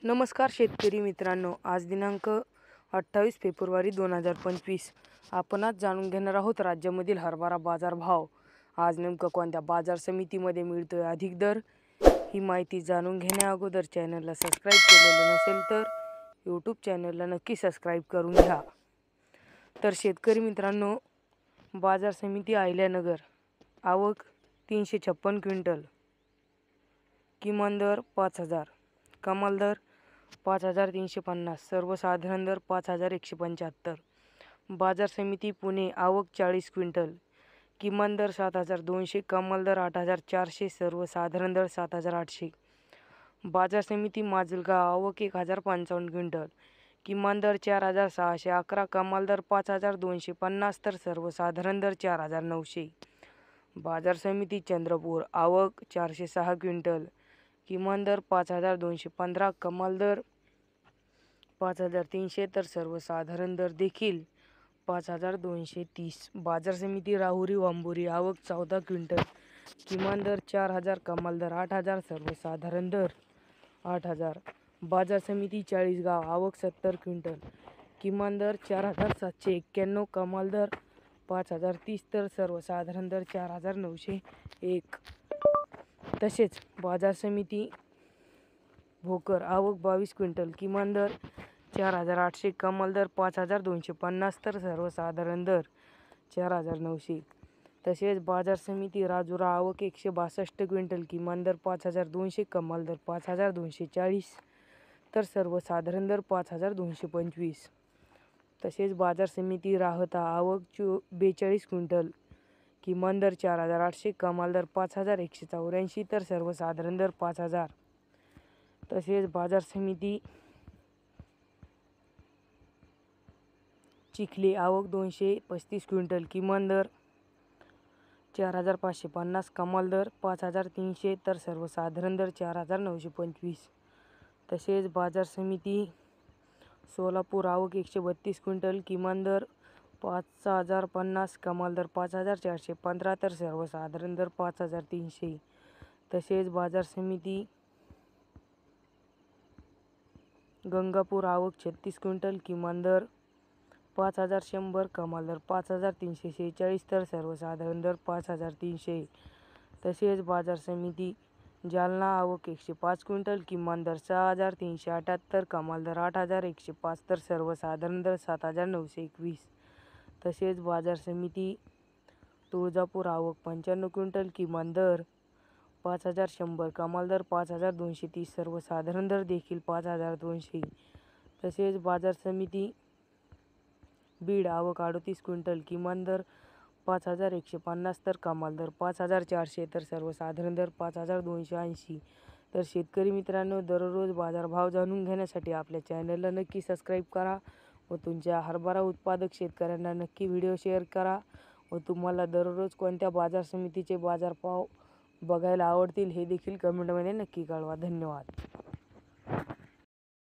नमस्कार शेतकरी मित्रांनो, आज दिनांक 28 फेब्रुवारी 2025 आपण आज जाणून घेणार आहोत राज्यामधील हरभरा बाजार भाव. आज नेमकं कोणत्या बाजार समितीमध्ये मिळतोय अधिक दर, ही माहिती जाणून घेण्या अगोदर चॅनलला सबस्क्राईब केलेलं नसेल तर यूट्यूब चॅनलला नक्की सबस्क्राईब करून घ्या. तर शेतकरी मित्रांनो, बाजार समिती अहिल्यानगर, आवक 356 क्विंटल, किमान दर 5000, कमाल दर 5350, सर्वसाधारण दर 5175. बाजार समिती पुणे, आवक 40 क्विंटल, किमान दर 7200, कमाल दर 8400, सर्वसाधारण दर 7800. बाजार समिती माजलगाव, आवक 1055 क्विंटल, किमान दर 4611, कमाल दर 5250, तर सर्वसाधारण दर 4900. बाजार समिती चंद्रपूर, आवक 406 क्विंटल, किमान दर 5215, कमाल दर 5300, तर सर्वसाधारण दर देखील 5230. बाजार समिती राहुरी वांबोरी, आवक 14 क्विंटल, किमान दर 4000, कमाल दर 8000, सर्वसाधारण दर 8000. बाजार समिती चाळीसगाव, आवक 70 क्विंटल, किमान दर 4791, कमाल दर 5030, तर सर्वसाधारण दर 4901. तसेच बाजार समिती भोकर, आवक 22 क्विंटल, किमान दर 4800, कमाल दर 5250, तर सर्वसाधारण दर 4900. तसेच बाजार समिती राजुरा, आवक 162 क्विंटल, किमान दर 5200, कमाल दर 5240, तर सर्वसाधारण दर 5225. तसेच बाजार समिती राहता, आवक 42 क्विंटल, किमान दर 4800, कमाल दर 5184, तर सर्वसाधारण दर 5000. तसेच बाजार समिती चिखली, आवक 235 क्विंटल, किमान दर 4550, कमाल दर 5300, तर सर्वसाधारण दर 4925. तसेच बाजार समिती सोलापूर, आवक 132 क्विंटल, किमान दर 5050, कमाल दर 5415, तर सर्वसाधारण दर 5300. तसेच बाजार समिती गंगापूर, आवक 36 क्विंटल, किमान दर 5100, कमाल दर 5346, तर सर्वसाधारण दर 5300. तसेच बाजार समिती जालना, आवक 105 क्विंटल, किमान दर 6378, कमाल दर 8105, तर सर्वसाधारण दर 7921. तसेच बाजार समिती तुळजापूर, आवक 95 क्विंटल, किमान दर 5100, कमाल दर 5230, सर्वसाधारण दर देखील 5200. तसेच बाजार समिती बीड, आवक 38 क्विंटल, किमान दर 5150, तर कमाल दर 5400, तर सर्वसाधारण दर 5280. तर शेतकरी मित्रांनो, दररोज बाजारभाव जाणून घेण्यासाठी आपल्या चॅनलला नक्की सबस्क्राईब करा व तुमच्या हरभरा उत्पादक शेतकऱ्यांना नक्की व्हिडिओ शेअर करा. व तुम्हाला दररोज कोणत्या बाजार समितीचे बाजारभाव बघायला आवडतील हे देखील कमेंटमध्ये नक्की कळवा. धन्यवाद.